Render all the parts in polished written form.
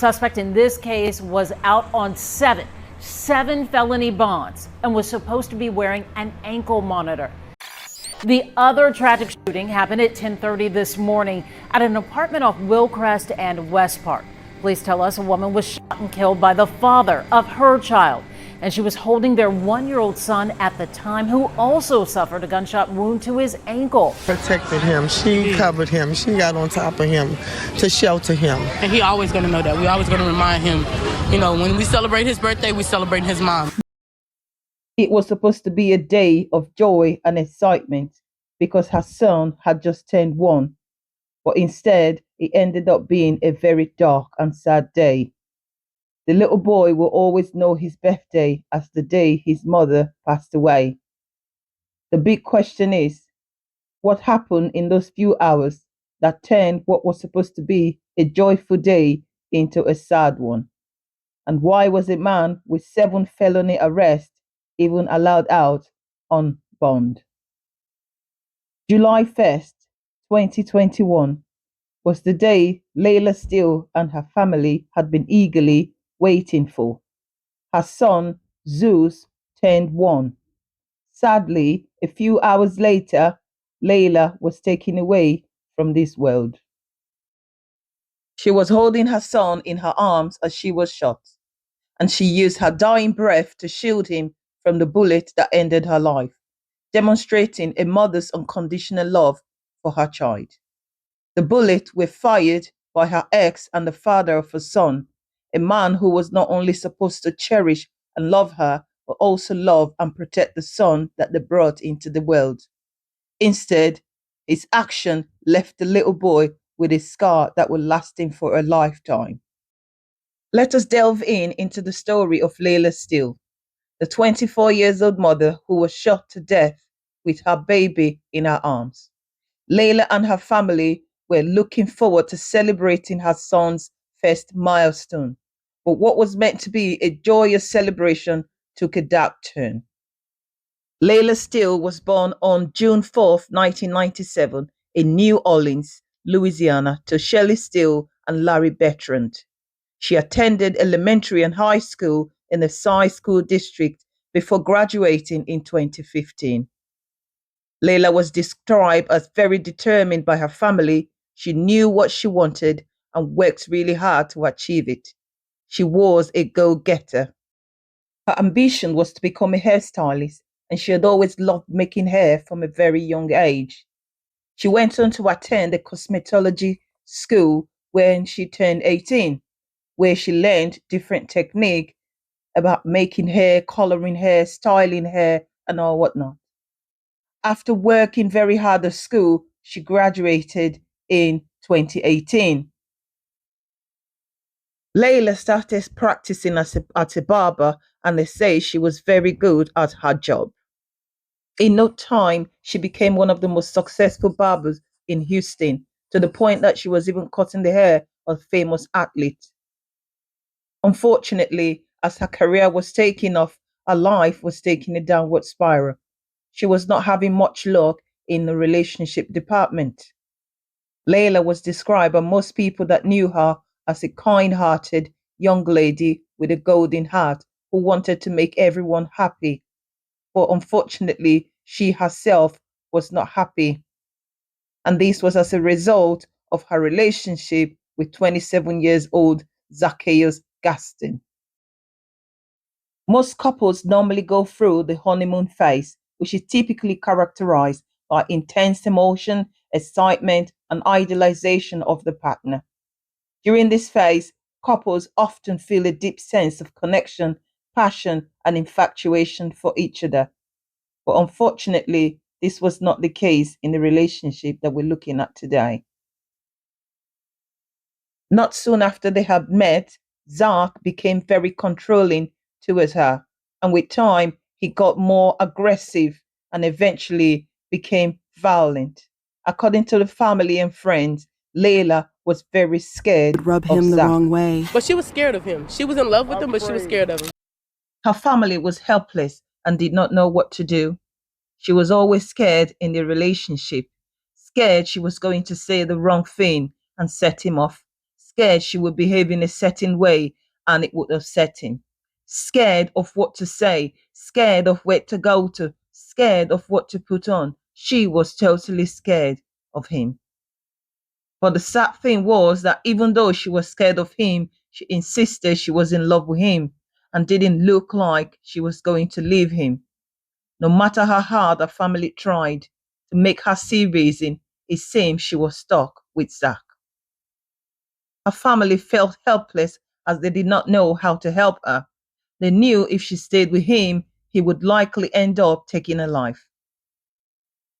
Suspect in this case was out on seven felony bonds and was supposed to be wearing an ankle monitor. The other tragic shooting happened at 10:30 this morning at an apartment off Willcrest and West Park. Police tell us a woman was shot and killed by the father of her child, and she was holding their 1-year-old son at the time, who also suffered a gunshot wound to his ankle. Protected him. She covered him. She got on top of him to shelter him. And he always going to know that. We always going to remind him, you know, when we celebrate his birthday, we celebrate his mom. It was supposed to be a day of joy and excitement because her son had just turned 1, but instead it ended up being a very dark and sad day. The little boy will always know his birthday as the day his mother passed away. The big question is, what happened in those few hours that turned what was supposed to be a joyful day into a sad one? And why was a man with 7 felony arrests even allowed out on bond? July 1st, 2021 was the day Layla Steele and her family had been eagerly waiting for. Her son, Zeus, turned 1. Sadly, a few hours later, Layla was taken away from this world. She was holding her son in her arms as she was shot, and she used her dying breath to shield him from the bullet that ended her life, demonstrating a mother's unconditional love for her child. The bullets were fired by her ex and the father of her son, a man who was not only supposed to cherish and love her, but also love and protect the son that they brought into the world. Instead, his action left the little boy with a scar that will last him for a lifetime. Let us delve into the story of Layla Steele, the 24-year-old mother who was shot to death with her baby in her arms. Layla and her family were looking forward to celebrating her son's first milestone, but what was meant to be a joyous celebration took a dark turn. Layla Steele was born on June 4, 1997, in New Orleans, Louisiana, to Shelley Steele and Larry Bertrand. She attended elementary and high school in the Cy School District before graduating in 2015. Layla was described as very determined by her family. She knew what she wanted and worked really hard to achieve it. She was a go-getter. Her ambition was to become a hairstylist, and she had always loved making hair from a very young age. She went on to attend a cosmetology school when she turned 18, where she learned different techniques about making hair, coloring hair, styling hair, and all whatnot. After working very hard at school, she graduated in 2018. Layla started practicing as a barber, and they say she was very good at her job. In no time, she became one of the most successful barbers in Houston, to the point that she was even cutting the hair of famous athletes. Unfortunately, as her career was taking off, her life was taking a downward spiral. She was not having much luck in the relationship department. Layla was described by most people that knew her as a kind-hearted young lady with a golden heart who wanted to make everyone happy. But unfortunately, she herself was not happy. And this was as a result of her relationship with 27-year-old Zacchaeus Gaston. Most couples normally go through the honeymoon phase, which is typically characterized by intense emotion, excitement, and idealization of the partner. During this phase, couples often feel a deep sense of connection, passion, and infatuation for each other. But unfortunately, this was not the case in the relationship that we're looking at today. Not soon after they had met, Zach became very controlling towards her, and with time, he got more aggressive and eventually became violent. According to the family and friends, Layla was very scared. Rub him the wrong way. But she was scared of him. She was in love with him, but she was scared of him. Her family was helpless and did not know what to do. She was always scared in the relationship, scared she was going to say the wrong thing and set him off, scared she would behave in a certain way and it would upset him, scared of what to say, scared of where to go to, scared of what to put on. She was totally scared of him. But the sad thing was that even though she was scared of him, she insisted she was in love with him and didn't look like she was going to leave him. No matter how hard her family tried to make her see reason, it seemed she was stuck with Zach. Her family felt helpless as they did not know how to help her. They knew if she stayed with him, he would likely end up taking her life.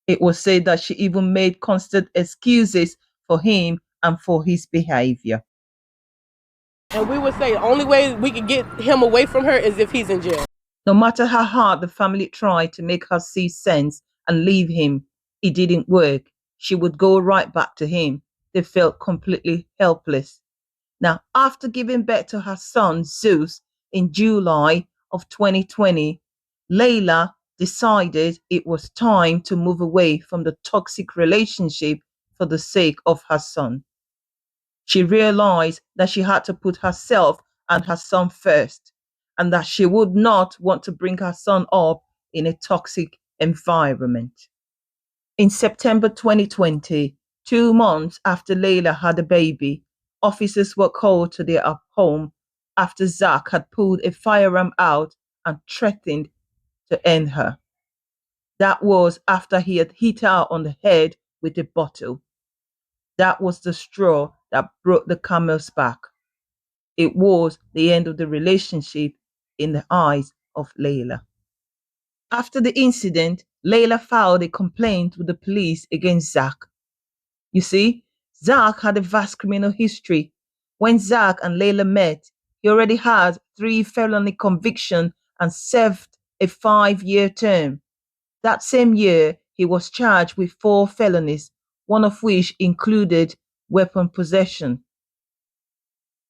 It was said that she even made constant excuses for him and for his behavior. And we would say the only way we could get him away from her is if he's in jail. No matter how hard the family tried to make her see sense and leave him, it didn't work. She would go right back to him. They felt completely helpless. Now, after giving birth to her son, Zeus, in July of 2020, Layla decided it was time to move away from the toxic relationship for the sake of her son. She realized that she had to put herself and her son first, and that she would not want to bring her son up in a toxic environment. In September 2020, 2 months after Layla had a baby, officers were called to their home after Zach had pulled a firearm out and threatened to end her. That was after he had hit her on the head with a bottle. That was the straw that broke the camel's back. It was the end of the relationship in the eyes of Layla. After the incident, Layla filed a complaint with the police against Zach. You see, Zach had a vast criminal history. When Zach and Layla met, he already had 3 felony convictions and served a 5-year term. That same year, he was charged with 4 felonies, one of which included weapon possession.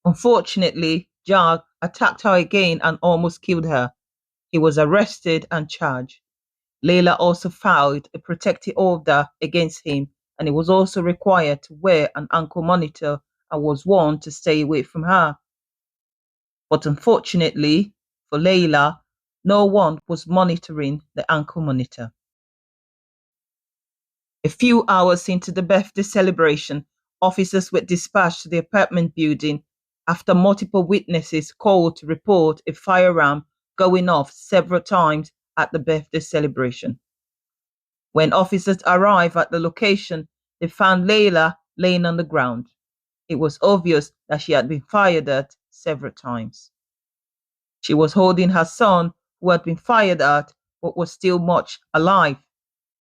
Unfortunately, Zach attacked her again and almost killed her. He was arrested and charged. Layla also filed a protective order against him, and he was also required to wear an ankle monitor and was warned to stay away from her. But unfortunately for Layla, no one was monitoring the ankle monitor. A few hours into the birthday celebration, officers were dispatched to the apartment building after multiple witnesses called to report a firearm going off several times at the birthday celebration. When officers arrived at the location, they found Layla laying on the ground. It was obvious that she had been fired at several times. She was holding her son, who had been fired at but was still much alive.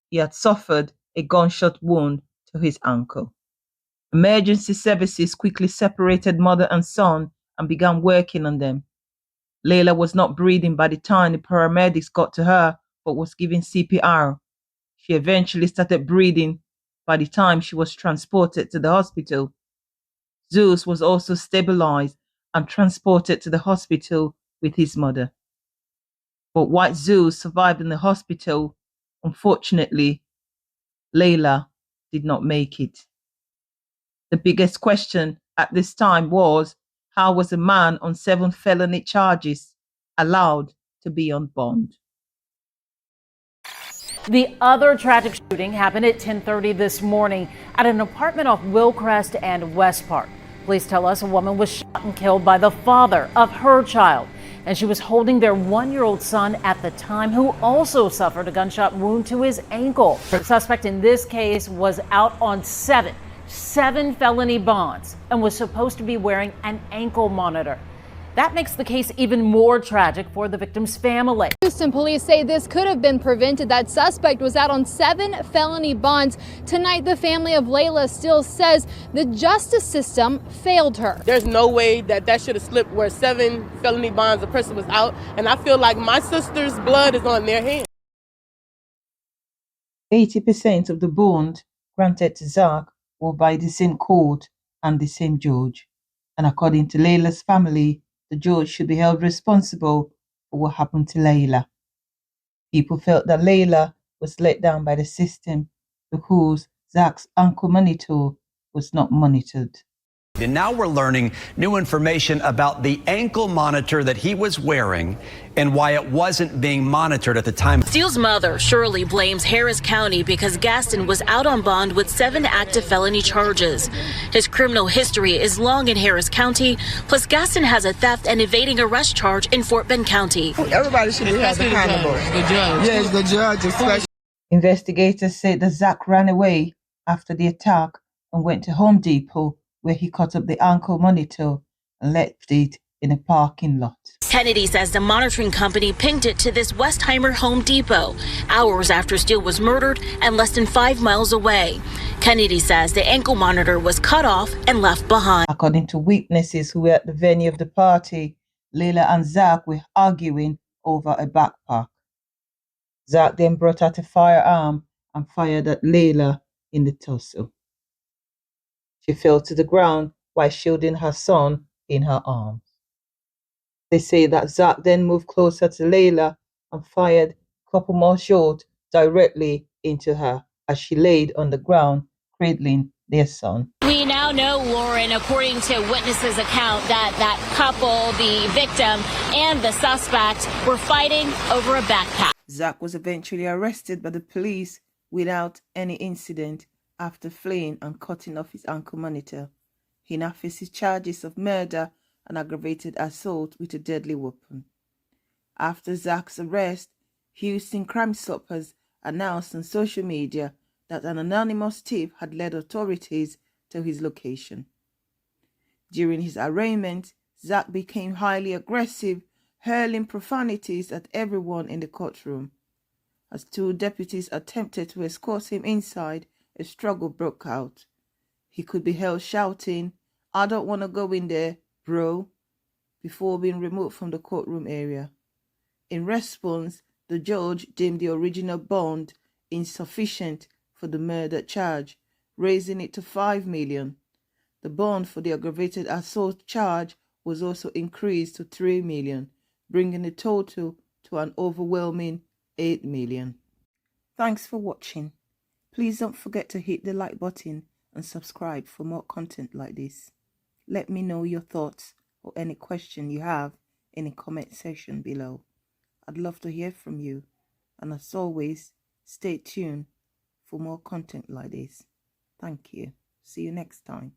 He had suffered a gunshot wound to his ankle. Emergency services quickly separated mother and son and began working on them. Layla was not breathing by the time the paramedics got to her, but was given CPR. She eventually started breathing by the time she was transported to the hospital. Zeus was also stabilized and transported to the hospital with his mother. But while Zeus survived in the hospital, unfortunately, Layla did not make it. The biggest question at this time was, how was a man on 7 felony charges allowed to be on bond? The other tragic shooting happened at 10:30 this morning at an apartment off Willcrest and West Park. Police tell us a woman was shot and killed by the father of her child, and she was holding their 1-year-old son at the time, who also suffered a gunshot wound to his ankle. The suspect in this case was out on seven felony bonds and was supposed to be wearing an ankle monitor. That makes the case even more tragic for the victim's family. Houston police say this could have been prevented. That suspect was out on 7 felony bonds. Tonight, the family of Layla Steele says the justice system failed her. There's no way that should have slipped where 7 felony bonds, a person was out. And I feel like my sister's blood is on their hands. 80% of the bond granted to Zach were by the same court and the same judge. And according to Layla's family, the judge should be held responsible for what happened to Layla. People felt that Layla was let down by the system because Zach's ankle monitor was not monitored. And now we're learning new information about the ankle monitor that he was wearing and why it wasn't being monitored at the time. Steele's mother, Shirley, blames Harris County because Gaston was out on bond with 7 active felony charges. His criminal history is long in Harris County, plus Gaston has a theft and evading arrest charge in Fort Bend County. Everybody should be held accountable. The judge. Yes, the judge, especially. Investigators say that Zach ran away after the attack and went to Home Depot, where he cut up the ankle monitor and left it in a parking lot. Kennedy says the monitoring company pinged it to this Westheimer Home Depot hours after Steele was murdered and less than 5 miles away. Kennedy says the ankle monitor was cut off and left behind. According to witnesses who were at the venue of the party, Layla and Zach were arguing over a backpack. Zach then brought out a firearm and fired at Layla in the torso. She fell to the ground while shielding her son in her arms. They say that Zach then moved closer to Layla and fired a couple more shots directly into her as she laid on the ground, cradling their son. We now know, Lauren, according to witnesses' account, that couple, the victim and the suspect, were fighting over a backpack. Zach was eventually arrested by the police without any incident after fleeing and cutting off his ankle monitor. He now faces charges of murder and aggravated assault with a deadly weapon. After Zach's arrest, Houston Crime Stoppers announced on social media that an anonymous tip had led authorities to his location. During his arraignment, Zach became highly aggressive, hurling profanities at everyone in the courtroom. As 2 deputies attempted to escort him inside, a struggle broke out. He could be heard shouting, "I don't want to go in there, bro," before being removed from the courtroom area. In response, the judge deemed the original bond insufficient for the murder charge, raising it to $5 million. The bond for the aggravated assault charge was also increased to $3 million, bringing the total to an overwhelming $8 million. Thanks for watching. Please don't forget to hit the like button and subscribe for more content like this. Let me know your thoughts or any question you have in the comment section below. I'd love to hear from you. And as always, stay tuned for more content like this. Thank you. See you next time.